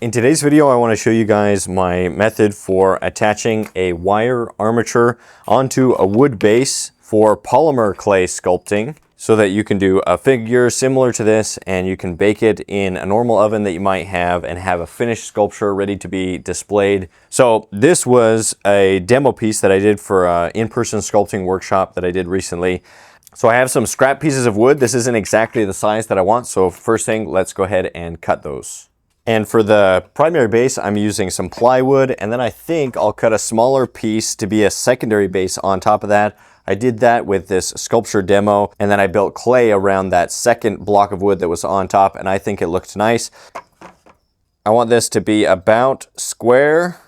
In today's video, I want to show you guys my method for attaching a wire armature onto a wood base for polymer clay sculpting so that you can do a figure similar to this and you can bake it in a normal oven that you might have and have a finished sculpture ready to be displayed. So this was a demo piece that I did for an in-person sculpting workshop that I did recently. So I have some scrap pieces of wood. This isn't exactly the size that I want. So first thing, let's go ahead and cut those. And for the primary base, I'm using some plywood, and then I think I'll cut a smaller piece to be a secondary base on top of that. I did that with this sculpture demo, and then I built clay around that second block of wood that was on top, and I think it looked nice. I want this to be about square.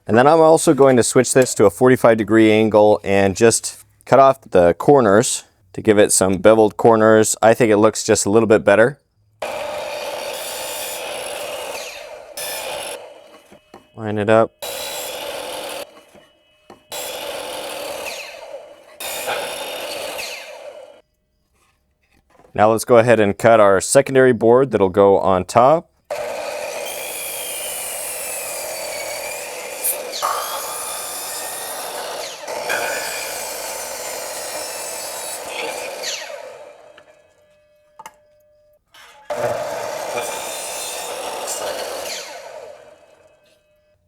And then I'm also going to switch this to a 45-degree angle and just cut off the corners to give it some beveled corners. I think it looks just a little bit better. Line it up. Now let's go ahead and cut our secondary board that'll go on top.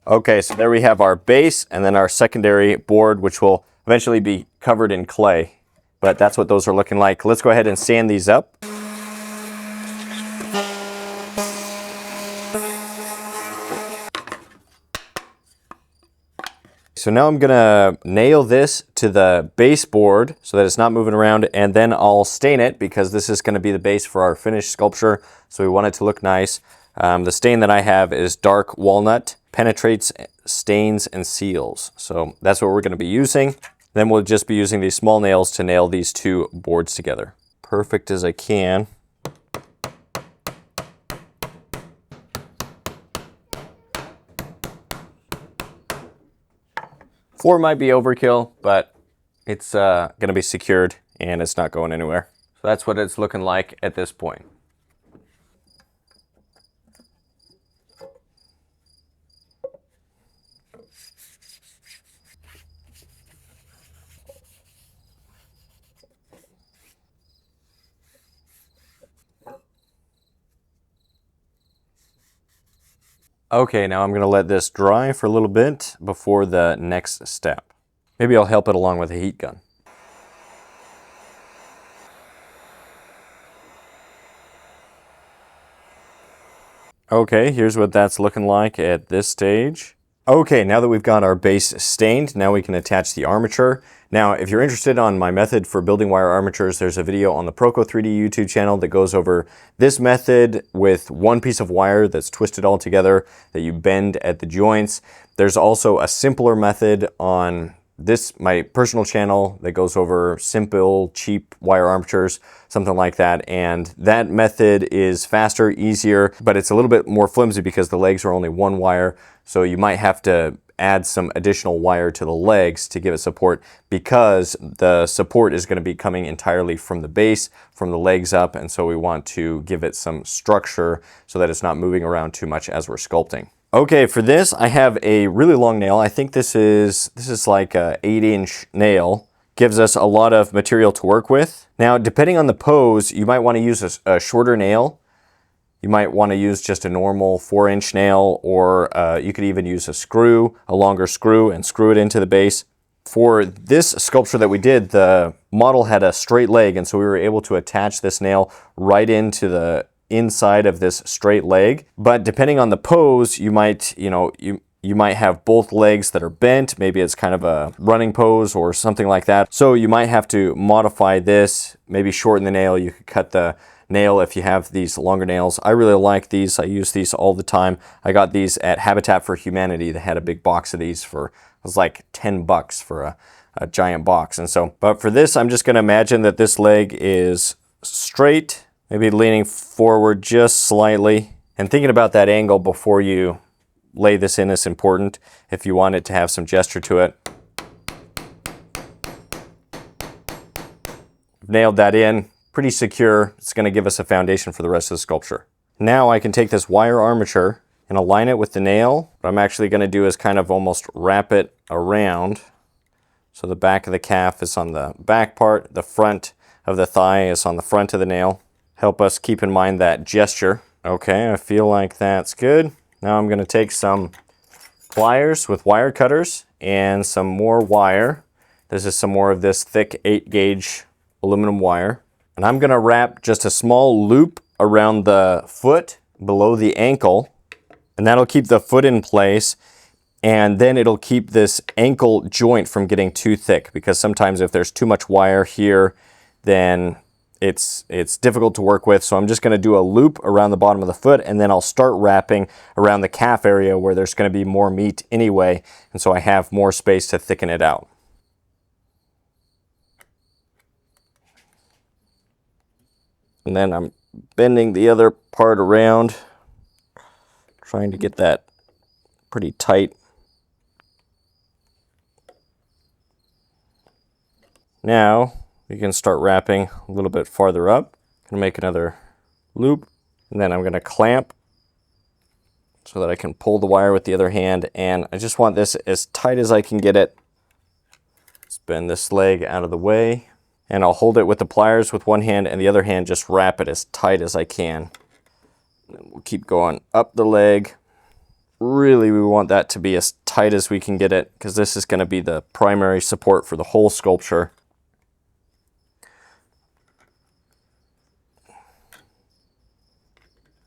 Okay, so there we have our base and then our secondary board, which will eventually be covered in clay. But that's what those are looking like. Let's go ahead and sand these up. So now I'm gonna nail this to the baseboard so that it's not moving around, and then I'll stain it because this is gonna be the base for our finished sculpture. So we want it to look nice. The stain that I have is dark walnut, penetrates, stains, and seals. So that's what we're gonna be using. Then we'll just be using these small nails to nail these two boards together. Perfect as I can. Four might be overkill, but it's gonna be secured and it's not going anywhere. So that's what it's looking like at this point. Okay, now I'm gonna let this dry for a little bit before the next step. Maybe I'll help it along with a heat gun. Okay, here's what that's looking like at this stage. Okay, now that we've got our base stained, now we can attach the armature. Now, if you're interested on my method for building wire armatures, there's a video on the Proco 3D YouTube channel that goes over this method with one piece of wire that's twisted all together that you bend at the joints. There's also a simpler method on this, my personal channel, that goes over simple, cheap wire armatures, something like that. And that method is faster, easier, but it's a little bit more flimsy because the legs are only one wire. So you might have to add some additional wire to the legs to give it support because the support is going to be coming entirely from the base, from the legs up. And so we want to give it some structure so that it's not moving around too much as we're sculpting. Okay, for this, I have a really long nail. I think this is like a 8-inch nail. Gives us a lot of material to work with. Now, depending on the pose, you might want to use a shorter nail. You might want to use just a normal 4-inch nail, or you could even use a longer screw, and screw it into the base. For this sculpture that we did, the model had a straight leg, and so we were able to attach this nail right into the inside of this straight leg. But depending on the pose, you might, you might have both legs that are bent. Maybe it's kind of a running pose or something like that. So you might have to modify this, maybe shorten the nail. You could cut the nail if you have these longer nails. I really like these. I use these all the time. I got these at Habitat for Humanity. They had a big box of these for, it was like $10 for a giant box. And so, but for this, I'm just going to imagine that this leg is straight, maybe leaning forward just slightly, and thinking about that angle before you lay this in is important if you want it to have some gesture to it. I've nailed that in, pretty secure. It's going to give us a foundation for the rest of the sculpture. Now I can take this wire armature and align it with the nail. What I'm actually going to do is kind of almost wrap it around. So the back of the calf is on the back part, the front of the thigh is on the front of the nail. Help us keep in mind that gesture. Okay, I feel like that's good. Now I'm going to take some pliers with wire cutters and some more wire. This is some more of this thick 8-gauge aluminum wire. And I'm going to wrap just a small loop around the foot below the ankle, and that'll keep the foot in place, and then it'll keep this ankle joint from getting too thick, because sometimes if there's too much wire here, then it's difficult to work with. So I'm just going to do a loop around the bottom of the foot, and then I'll start wrapping around the calf area where there's going to be more meat anyway, and so I have more space to thicken it out. And then I'm bending the other part around, trying to get that pretty tight. Now we can start wrapping a little bit farther up. I'm going to make another loop, and then I'm going to clamp so that I can pull the wire with the other hand, and I just want this as tight as I can get it. Let's bend this leg out of the way. And I'll hold it with the pliers with one hand, and the other hand just wrap it as tight as I can. And we'll keep going up the leg. Really, we want that to be as tight as we can get it, because this is going to be the primary support for the whole sculpture.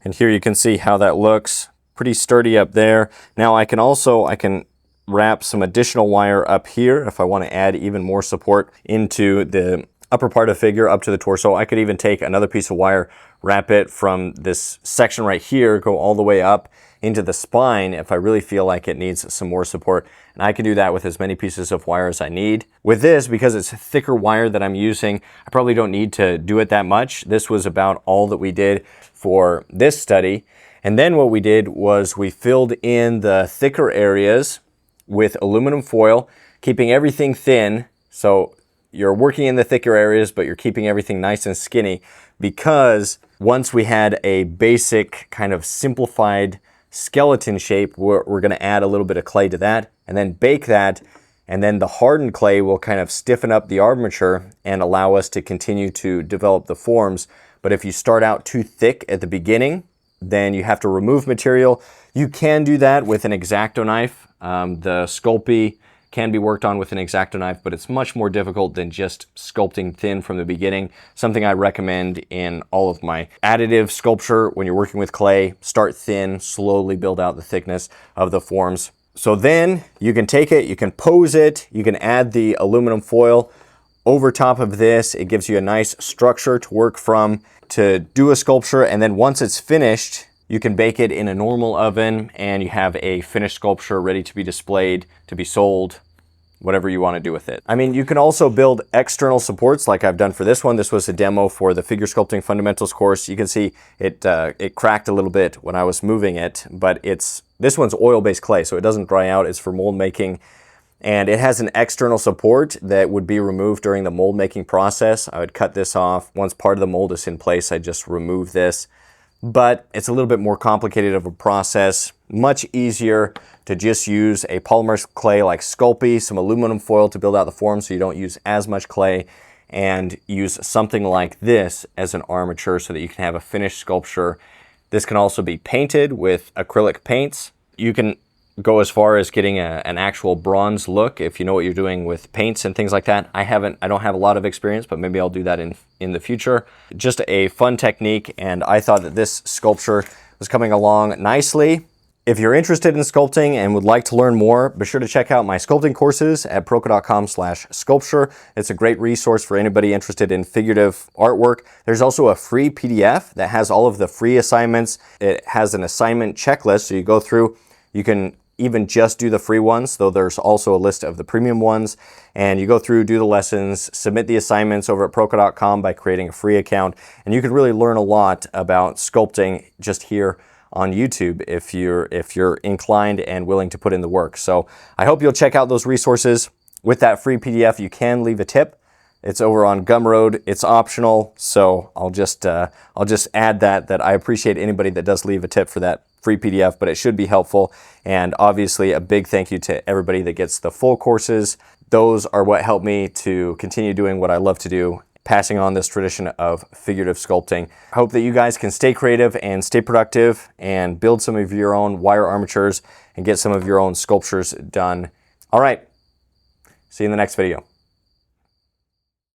And here you can see how that looks. Pretty sturdy up there. Now I can wrap some additional wire up here if I want to add even more support into the upper part of the figure up to the torso. I could even take another piece of wire, wrap it from this section right here, go all the way up into the spine if I really feel like it needs some more support. And I can do that with as many pieces of wire as I need. With this, because it's thicker wire that I'm using, I probably don't need to do it that much. This was about all that we did for this study. And then what we did was we filled in the thicker areas with aluminum foil, keeping everything thin. So you're working in the thicker areas, but you're keeping everything nice and skinny, because once we had a basic kind of simplified skeleton shape, we're going to add a little bit of clay to that and then bake that, and then the hardened clay will kind of stiffen up the armature and allow us to continue to develop the forms. But if you start out too thick at the beginning, then you have to remove material. You can do that with an X-Acto knife. The Sculpey can be worked on with an X-Acto knife, but it's much more difficult than just sculpting thin from the beginning. Something I recommend in all of my additive sculpture: when you're working with clay, start thin, slowly build out the thickness of the forms. So then you can take it, you can pose it, you can add the aluminum foil over top of this. It gives you a nice structure to work from to do a sculpture, and then once it's finished, you can bake it in a normal oven and you have a finished sculpture ready to be displayed, to be sold, whatever you want to do with it. I mean, you can also build external supports like I've done for this one. This was a demo for the Figure Sculpting Fundamentals course. You can see it cracked a little bit when I was moving it, but this one's oil-based clay, so it doesn't dry out. It's for mold making. And it has an external support that would be removed during the mold making process. I would cut this off. Once part of the mold is in place, I just remove this. But it's a little bit more complicated of a process. Much easier to just use a polymer clay like Sculpey, some aluminum foil to build out the form so you don't use as much clay, and use something like this as an armature so that you can have a finished sculpture. This can also be painted with acrylic paints. You can go as far as getting an actual bronze look if you know what you're doing with paints and things like that. I don't have a lot of experience, but maybe I'll do that in the future. Just a fun technique, and I thought that this sculpture was coming along nicely. If you're interested in sculpting and would like to learn more, be sure to check out my sculpting courses at proko.com/sculpture. It's a great resource for anybody interested in figurative artwork. There's also a free PDF that has all of the free assignments. It has an assignment checklist, so you go through. You can even just do the free ones, though there's also a list of the premium ones. And you go through, do the lessons, submit the assignments over at proko.com by creating a free account. And you can really learn a lot about sculpting just here on YouTube if you're inclined and willing to put in the work. So I hope you'll check out those resources. With that free PDF, you can leave a tip. It's over on Gumroad. It's optional, so I'll just add that I appreciate anybody that does leave a tip for that free PDF, but it should be helpful. And obviously a big thank you to everybody that gets the full courses. Those are what help me to continue doing what I love to do, passing on this tradition of figurative sculpting. I hope that you guys can stay creative and stay productive and build some of your own wire armatures and get some of your own sculptures done. All right, see you in the next video.